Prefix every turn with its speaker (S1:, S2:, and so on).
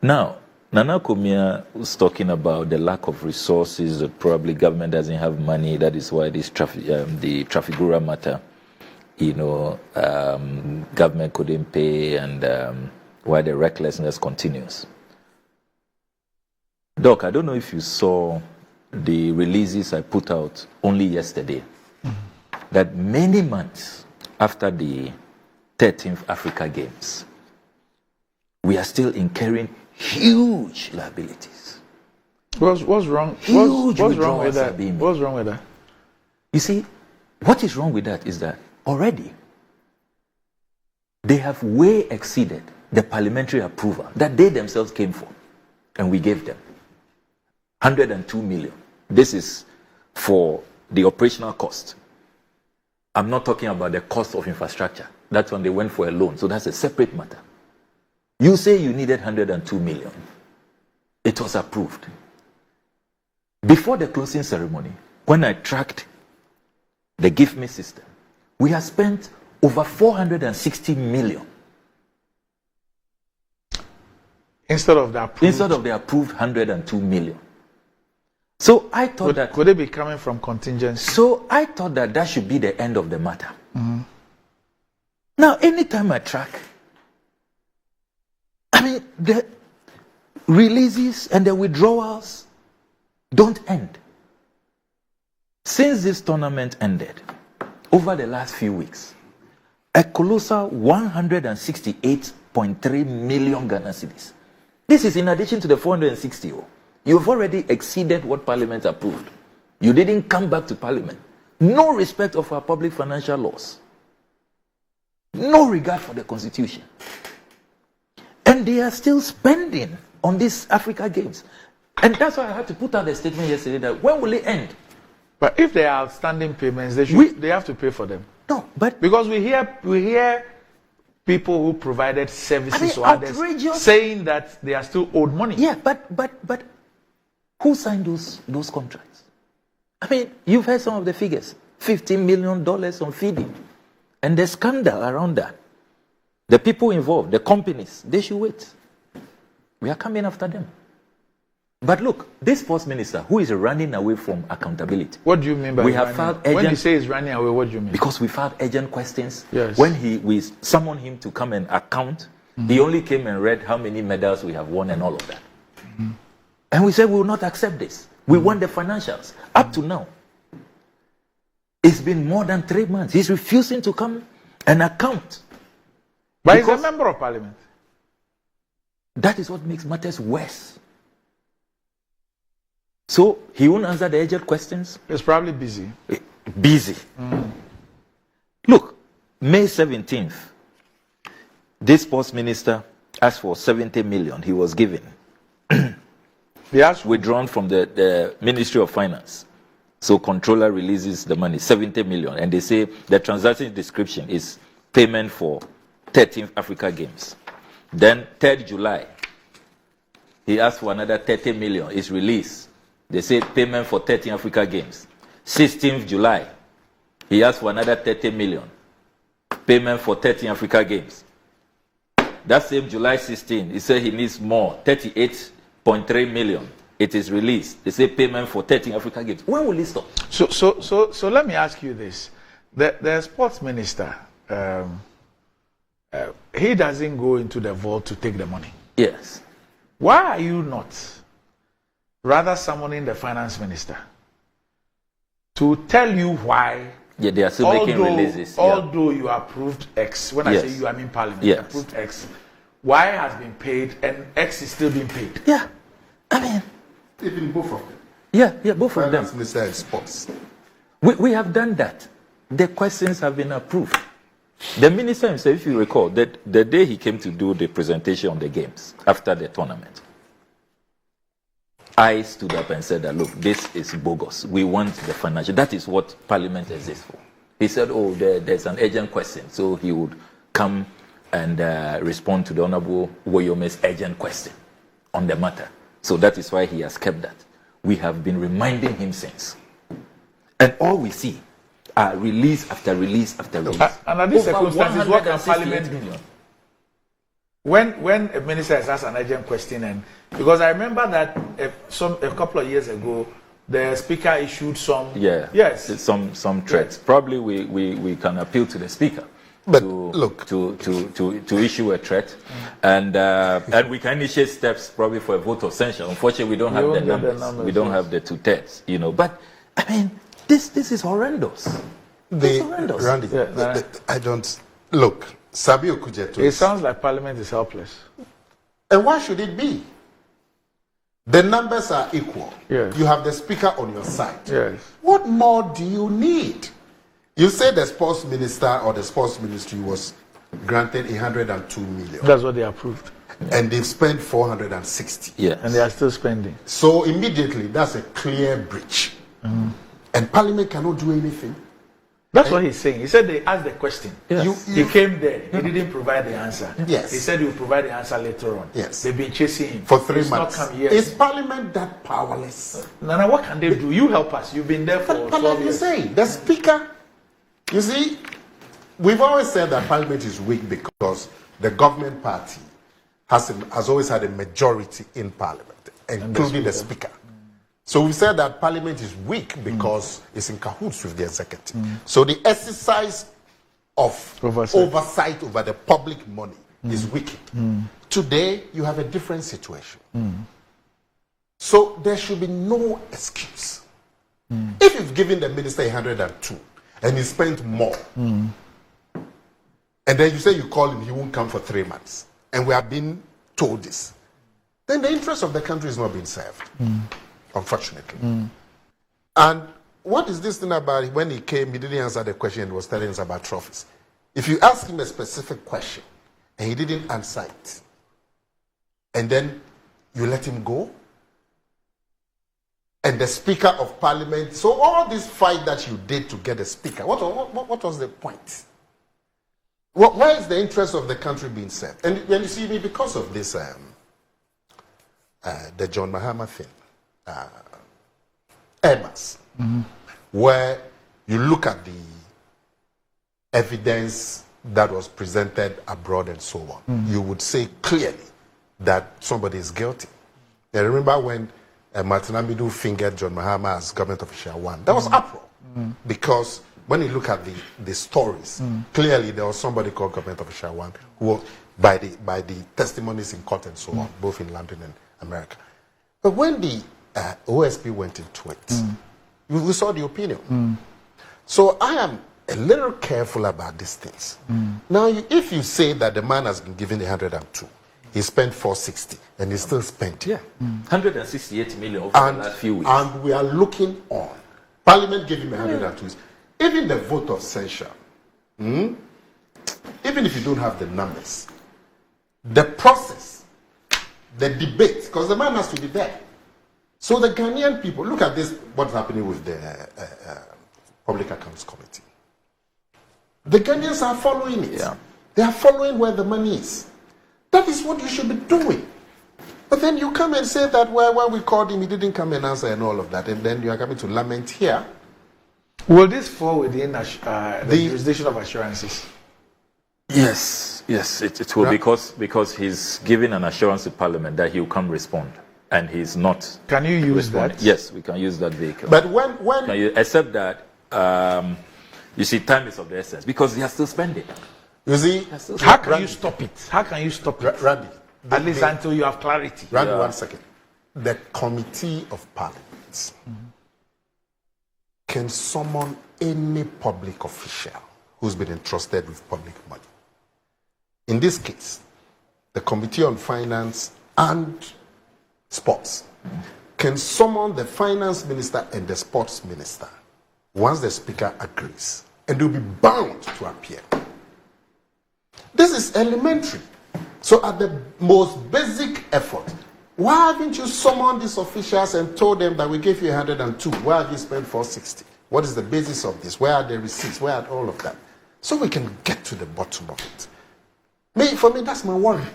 S1: Now, Nana Komia was talking about the lack of resources, that probably government doesn't have money. That is why this the Trafigura matter, government couldn't pay, and why the recklessness continues. Doc, I don't know if you saw the releases I put out only yesterday, that many months after the 13th Africa Games, we are still incurring huge liabilities.
S2: What's wrong? What's wrong with that? What's wrong with that?
S1: You see, what is wrong with that is that already they have way exceeded the parliamentary approval that they themselves came for, and we gave them 102 million. This is for the operational cost. I'm not talking about the cost of infrastructure. That's when they went for a loan, so that's a separate matter. You say you needed 102 million. It was approved. Before the closing ceremony, when I tracked the Give Me system, we have spent over 460 million.
S2: Instead of the
S1: approved 102 million. So I thought that...
S2: Could it be coming from contingency?
S1: So I thought that should be the end of the matter. Mm-hmm. Now, anytime I track, the releases and the withdrawals don't end. Since this tournament ended, over the last few weeks, a colossal 168.3 million Ghana cedis. This is in addition to the 460. You've already exceeded what Parliament approved. You didn't come back to Parliament. No respect of our public financial laws. No regard for the Constitution. And they are still spending on these Africa Games. And that's why I had to put out a statement yesterday that when will it end?
S2: But if they are outstanding payments, they have to pay for them.
S1: No, but...
S2: Because we hear people who provided services or others saying that they are still owed money.
S1: Yeah, but who signed those contracts? You've heard some of the figures. $15 million on feeding. And the scandal around that. The people involved, the companies, they should wait. We are coming after them. But look, this sports minister who is running away from accountability.
S2: What do you mean by
S1: we have filed urgent,
S2: when you say he's running away, what do you mean?
S1: Because we filed urgent questions.
S2: Yes.
S1: When we summoned him to come and account, he only came and read how many medals we have won and all of that. And we said we will not accept this. We want the financials. Up to now, it's been more than 3 months. He's refusing to come and account.
S2: But he's a member of Parliament.
S1: That is what makes matters worse. So he won't answer the urgent questions.
S2: He's probably busy.
S1: Busy. Look, May 17th, this sports minister asked for 70 million. He was given.
S2: He asked
S1: withdrawn from the Ministry of Finance. So controller releases the money, 70 million. And they say the transaction description is payment for 13th Africa Games. Then 3rd July, he asked for another 30 million. It's released. They say payment for 13th Africa Games. 16th July, he asked for another 30 million. Payment for 13th Africa Games. That same July 16, he said he needs more, 38.3 million. It is released. They say payment for 13th Africa Games. When will it stop?
S2: So let me ask you this. The sports minister, he doesn't go into the vault to take the money.
S1: Yes.
S2: Why are you not rather summoning the finance minister to tell you why?
S1: Yeah, they are still making releases.
S2: Although you approved X, when I say you, I mean Parliament, you approved X, Y has been paid and X is still being paid.
S1: Yeah.
S3: Even both of them.
S1: Yeah, both of them.
S3: Finance minister and sports.
S1: We have done that. The questions have been approved. The minister himself, if you recall, that the day he came to do the presentation on the games after the tournament, I stood up and said that, look, this is bogus. We want the financial. That is what Parliament exists for. He said, there's an urgent question. So he would come and respond to the Honorable Woyome's urgent question on the matter. So that is why he has kept that. We have been reminding him since. And all we see are release after release after release.
S2: And at these circumstances, what can Parliament do? when a minister is asked an urgent question, and because I remember that a couple of years ago, the speaker issued some some threats. Probably we can appeal to the speaker.
S4: But
S2: to
S1: issue a threat, and we can initiate steps probably for a vote of censure. Unfortunately, we don't have the numbers. We don't have the 2/3, you know. But I mean, this is horrendous. It's horrendous.
S4: Randy, I don't look. Sabi Okudzeto.
S2: It sounds like Parliament is helpless.
S4: And why should it be? The numbers are equal.
S2: Yes.
S4: You have the speaker on your side.
S2: Yes.
S4: What more do you need? You say the sports minister or the sports ministry was granted 102 million.
S2: That's what they approved.
S4: And they've spent 460.
S1: Yes.
S2: And they are still spending.
S4: So immediately, that's a clear breach. And Parliament cannot do anything.
S2: That's what he's saying. He said they asked the question.
S1: Yes.
S2: He came there. He didn't provide the answer.
S4: Yes.
S2: He said he will provide the answer later on.
S4: Yes.
S2: They've been chasing him.
S4: For 3
S2: He's
S4: months.
S2: Not come yet.
S4: Is Parliament that powerless?
S2: Nana, what can they do? You help us. You've been there for
S4: But
S2: 12
S4: like you
S2: years.
S4: say, the speaker, you see, we've always said that Parliament is weak because the government party has always had a majority in Parliament, including the speaker. So we said that Parliament is weak because it's in cahoots with the executive. So the exercise of oversight over the public money is weakened. Today, you have a different situation. So there should be no excuse. If you've given the minister 102 and he spent more, and then you say you call him, he won't come for 3 months, and we have been told this, then the interest of the country is not being served. Unfortunately. And what is this thing about when he came, he didn't answer the question and was telling us about trophies. If you ask him a specific question and he didn't answer it, and then you let him go, and the Speaker of Parliament, so all this fight that you did to get a speaker, what was the point? Where is the interest of the country being served? And you see me, because of this, the John Mahama thing, Emmas, where you look at the evidence that was presented abroad and so on, you would say clearly that somebody is guilty. I remember when Martin Amidu fingered John Mahama as government official one, there was uproar because when you look at the stories, clearly there was somebody called government official one who, by the testimonies in court and so on, both in London and America. But when the OSP went into it, we saw the opinion. So I am a little careful about these things. Now, if you say that the man has been given 102, he spent 460, and he's still spent.
S1: 168 million over the last few weeks.
S4: And we are looking on. Parliament gave him 102. Even the vote of censure, even if you don't have the numbers, the process, the debate, because the man has to be there. So the Ghanaian people, look at this, what's happening with the Public Accounts Committee. The Ghanaians are following it. They are following where the money is. That is what you should be doing. But then you come and say that when we called him, he didn't come and answer and all of that. And then you are coming to lament here.
S2: Will this fall within the jurisdiction of assurances?
S1: Yes, it will, because he's giving an assurance to Parliament that he will come respond. And he's not.
S2: Can you use that?
S1: Yes, we can use that vehicle.
S4: But when
S1: except that, you see, time is of the essence because they are still spending.
S4: You see,
S2: how can you stop it? How can you stop it?
S4: Randy,
S2: At least until you have clarity.
S4: Randy, 1 second. The Committee of Parliament can summon any public official who's been entrusted with public money. In this case, the Committee on Finance and Sports can summon the Finance Minister and the Sports Minister once the Speaker agrees, and they'll be bound to appear. This is elementary. So at the most basic effort, why haven't you summoned these officials and told them that we gave you 102? Why have you spent 460? What is the basis of this? Where are the receipts? Where are all of that? So we can get to the bottom of it. For me, that's my worry.